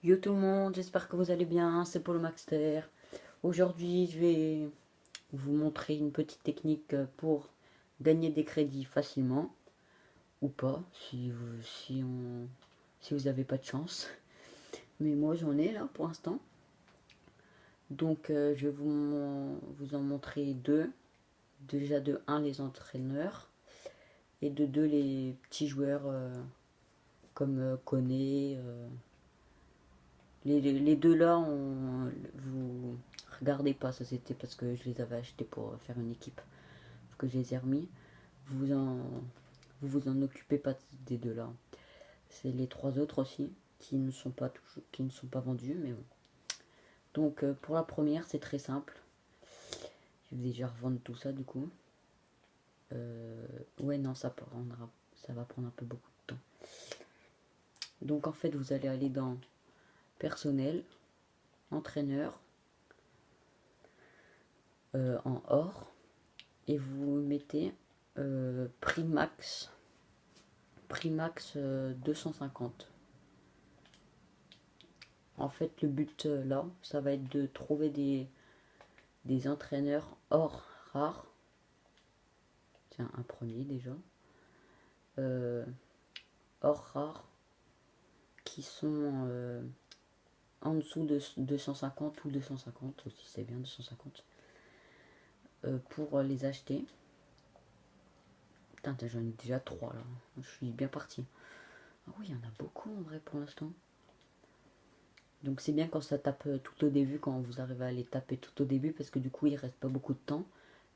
Yo tout le monde, j'espère que vous allez bien, c'est Paul Maxter. Aujourd'hui, je vais vous montrer une petite technique pour gagner des crédits facilement, ou pas, si vous n'avez pas de chance. Mais moi j'en ai là pour l'instant. Donc je vais vous en montrer deux. Déjà de un les entraîneurs et de deux les petits joueurs comme Koné. Les deux là, vous regardez pas, ça c'était parce que je les avais achetés pour faire une équipe, que je les ai remis. Vous en, vous en occupez pas des deux là. C'est les trois autres aussi qui ne sont pas qui ne sont pas vendus, mais bon. Donc pour la première, c'est très simple. Je vais déjà revendre tout ça du coup. Ouais non, ça va prendre un peu beaucoup de temps. Donc en fait, vous allez aller dans personnel, entraîneur, en or, et vous mettez prix max 250. En fait, le but là, ça va être de trouver des entraîneurs hors rares. Tiens, un premier déjà. Euh, hors rares qui sont en dessous de 250 ou 250 aussi, c'est bien 250. Pour les acheter. Putain, j'en ai déjà 3 là. Je suis bien parti. Ah oui, il y en a beaucoup en vrai pour l'instant. Donc c'est bien quand ça tape tout au début, quand vous arrivez à les taper tout au début, parce que du coup il reste pas beaucoup de temps.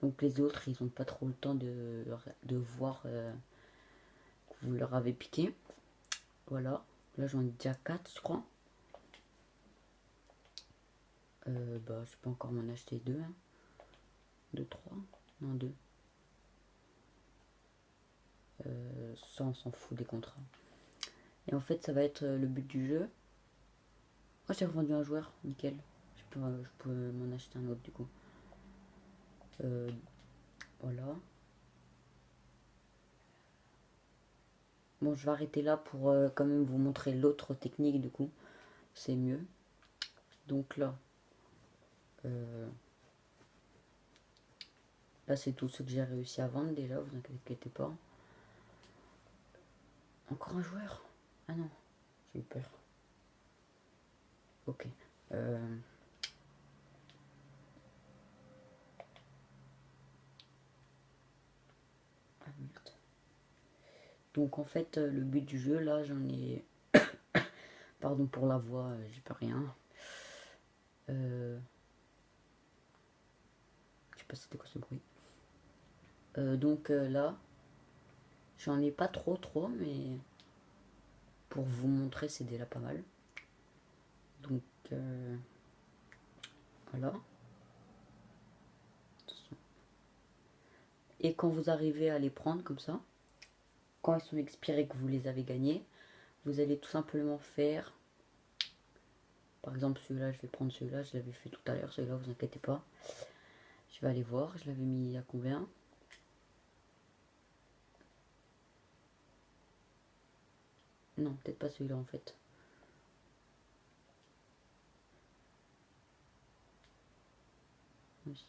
Donc les autres ils ont pas trop le temps de voir que vous leur avez piqué. Voilà, là j'en ai déjà 4 je crois. Bah je peux encore m'en acheter 2. 2, 3, non 2. Ça on s'en fout des contrats. Et en fait ça va être le but du jeu. Oh j'ai revendu un joueur, nickel. Je peux m'en acheter un autre du coup. Voilà. Bon, je vais arrêter là pour quand même vous montrer l'autre technique du coup. C'est mieux. Donc euh, là c'est tout ce que j'ai réussi à vendre déjà, vous inquiétez pas. Encore un joueur? Ah non, j'ai eu peur. Ok. Ah merde. Donc en fait, le but du jeu, là, j'en ai... Pardon pour la voix, j'ai pas rien. Je sais pas c'était quoi ce bruit. Donc là, j'en ai pas trop, mais pour vous montrer, c'est déjà pas mal. Donc voilà. Et quand vous arrivez à les prendre comme ça, quand ils sont expirés que vous les avez gagnés, vous allez tout simplement faire, par exemple celui-là, je vais prendre celui-là, je l'avais fait tout à l'heure, celui-là, vous inquiétez pas. Je vais aller voir, je l'avais mis à combien? Non, peut-être pas celui-là en fait.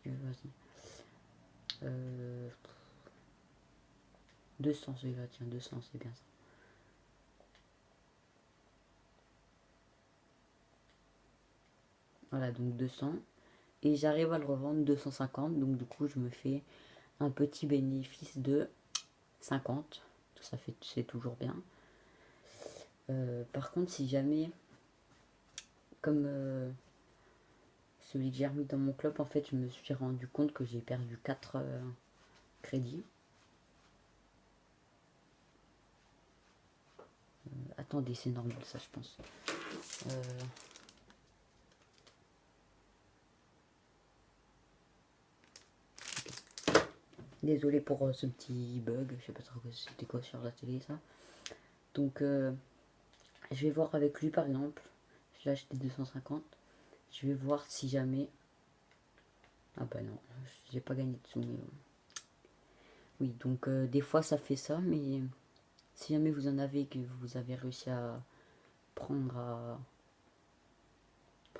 Vas-y. 200 celui-là, tiens, 200, c'est bien ça. Voilà, donc 200. Et j'arrive à le revendre 250, donc du coup je me fais un petit bénéfice de 50. Ça fait, c'est toujours bien. Par contre, si jamais, comme celui que j'ai remis dans mon club, en fait, je me suis rendu compte que j'ai perdu 4 crédits. Attendez, c'est normal ça, je pense. Désolé pour ce petit bug, je sais pas trop c'était quoi sur la télé ça. Donc je vais voir avec lui par exemple. Je l'ai acheté 250. Je vais voir si jamais. Ah bah non, j'ai pas gagné de sous. Mais... Oui, donc des fois ça fait ça, mais si jamais vous en avez que vous avez réussi à prendre à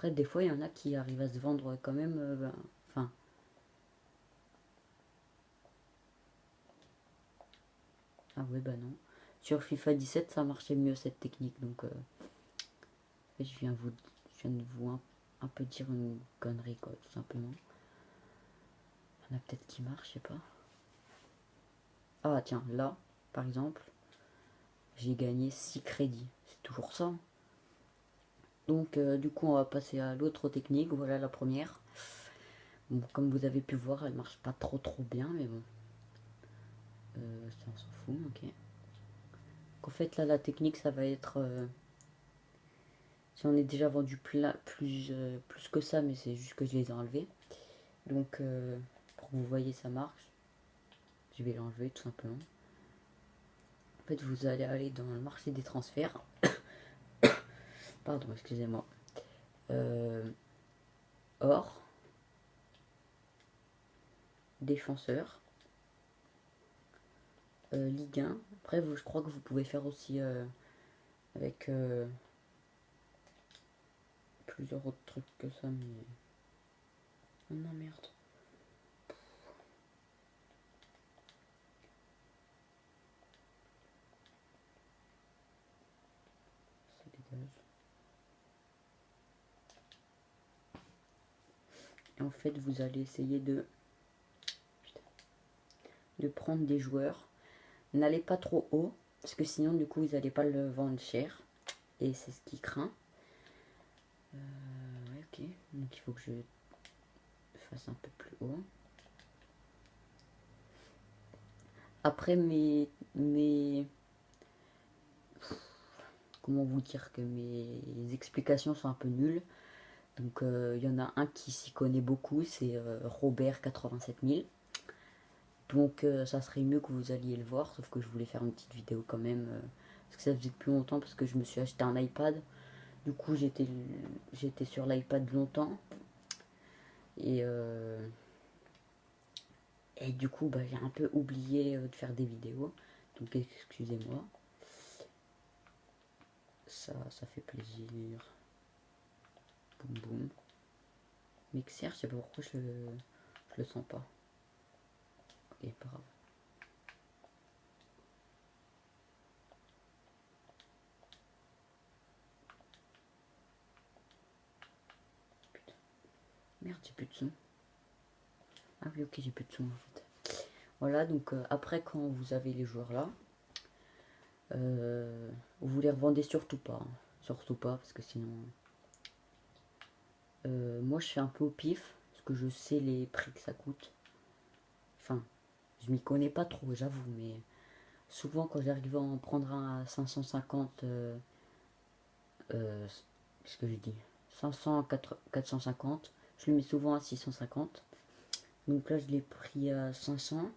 Après, des fois, il y en a qui arrivent à se vendre quand même. Enfin. Ah ouais, bah non. Sur FIFA 17, ça marchait mieux cette technique. Donc, je viens de vous un peu dire une connerie, quoi, tout simplement. Il y en a peut-être qui marche, je sais pas. Ah, tiens, là, par exemple, j'ai gagné 6 crédits. C'est toujours ça. Donc, du coup, on va passer à l'autre technique. Voilà la première. Bon, comme vous avez pu voir, elle marche pas trop bien, mais bon. Ça, on s'en fout, ok. En fait, là, la technique, ça va être... j'en ai déjà vendu plus que ça, mais c'est juste que je les ai enlevés. Donc, pour que vous voyez, ça marche. Je vais l'enlever, tout simplement. En fait, vous allez aller dans le marché des transferts. Pardon, excusez-moi. Or, défenseur, Ligue 1. Après, je crois que vous pouvez faire aussi avec plusieurs autres trucs que ça, mais... Oh non, merde. Ça dégage. Et en fait, vous allez essayer de prendre des joueurs. N'allez pas trop haut, parce que sinon, du coup, vous n'allez pas le vendre cher. Et c'est ce qui craint. Ouais, ok. Donc, il faut que je fasse un peu plus haut. Après, comment vous dire que mes explications sont un peu nulles. Donc, il y en a un qui s'y connaît beaucoup, c'est Robert 87 000. Donc, ça serait mieux que vous alliez le voir, sauf que je voulais faire une petite vidéo quand même. Parce que ça faisait plus longtemps, parce que je me suis acheté un iPad. Du coup, j'étais sur l'iPad longtemps. Et du coup, bah, j'ai un peu oublié de faire des vidéos. Donc, excusez-moi. Ça fait plaisir. Boum boum. Mixer, je sais pas pourquoi je le sens pas. Ok, pas grave. Putain. Merde, j'ai plus de son. Ah oui, ok, j'ai plus de son en fait. Voilà, donc après, quand vous avez les joueurs là, vous les revendez surtout pas. Hein. Surtout pas, parce que sinon... moi, je fais un peu au pif, parce que je sais les prix que ça coûte. Enfin, je m'y connais pas trop, j'avoue, mais souvent, quand j'arrive à en prendre un à 550... qu'est-ce que je dis 500, 450, je le mets souvent à 650. Donc là, je l'ai pris à 500.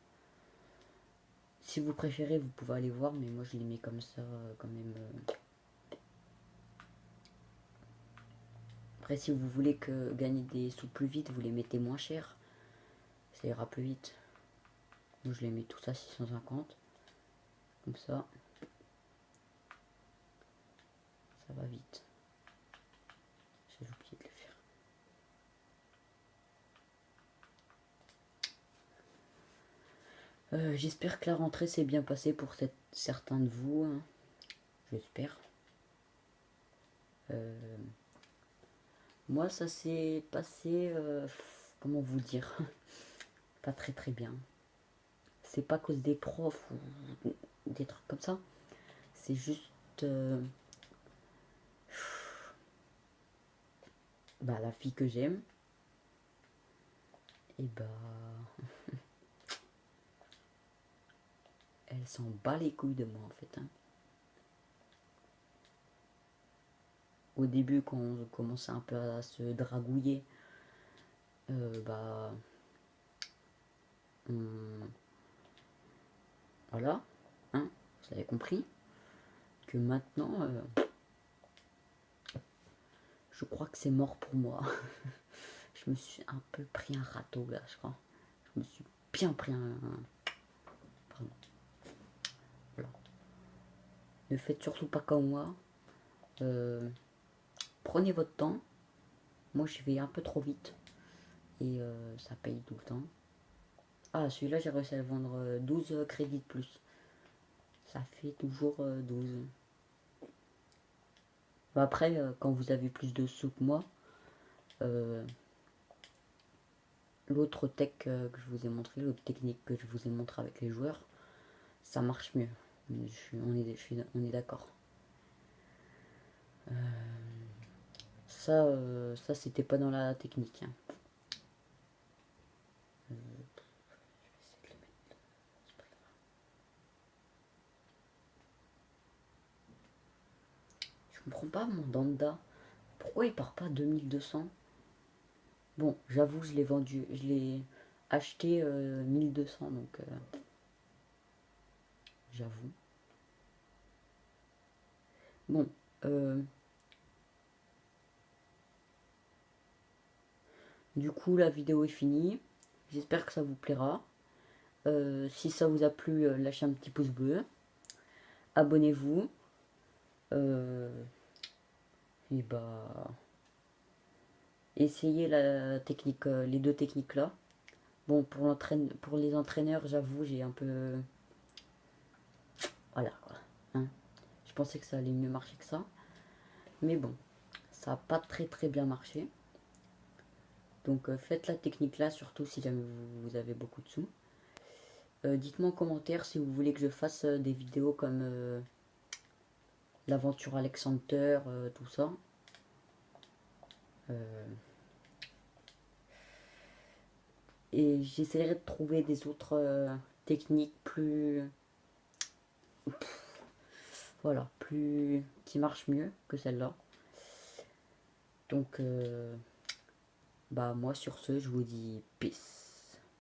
Si vous préférez, vous pouvez aller voir, mais moi je les mets comme ça quand même. Après, si vous voulez gagner des sous plus vite, vous les mettez moins cher. Ça ira plus vite. Moi je les mets tous à 650. Comme ça. Ça va vite. J'ai oublié de le faire. J'espère que la rentrée s'est bien passée pour certains de vous. Hein. J'espère. Moi, ça s'est passé, comment vous dire, pas très bien. C'est pas à cause des profs ou des trucs comme ça. C'est juste bah, la fille que j'aime. Et bah, elle s'en bat les couilles de moi en fait. Hein. Au début, quand on commençait un peu à se dragouiller, bah, voilà, hein, vous avez compris que maintenant, je crois que c'est mort pour moi. Je me suis un peu pris un râteau là, je crois. Je me suis bien pris un... Pardon. Voilà. Ne faites surtout pas comme moi. Prenez votre temps. moi je vais un peu trop vite. Et ça paye tout le temps. Ah, celui-là, j'ai réussi à le vendre 12 crédits de plus. Ça fait toujours 12. Bon, après, quand vous avez plus de sous que moi, l'autre tech que je vous ai montré, l'autre technique que je vous ai montré avec les joueurs, ça marche mieux. On est d'accord. Ça c'était pas dans la technique. Hein. Je comprends pas mon Danda. Pourquoi il part pas 2200? Bon, j'avoue, je l'ai vendu, je l'ai acheté 1200, donc j'avoue. Bon, du coup, la vidéo est finie. J'espère que ça vous plaira. Si ça vous a plu, lâchez un petit pouce bleu. Abonnez-vous. Et bah, essayez la technique, les deux techniques là. Bon, pour les entraîneurs, j'avoue, j'ai un peu... Voilà, quoi. Hein. Je pensais que ça allait mieux marcher que ça. Mais bon, ça n'a pas très bien marché. Donc faites la technique là, surtout si jamais vous avez beaucoup de sous. Dites-moi en commentaire si vous voulez que je fasse des vidéos comme l'aventure Alexander, tout ça. Et j'essaierai de trouver des autres techniques plus... Voilà, plus... qui marchent mieux que celle-là. Donc, bah moi sur ce, je vous dis peace.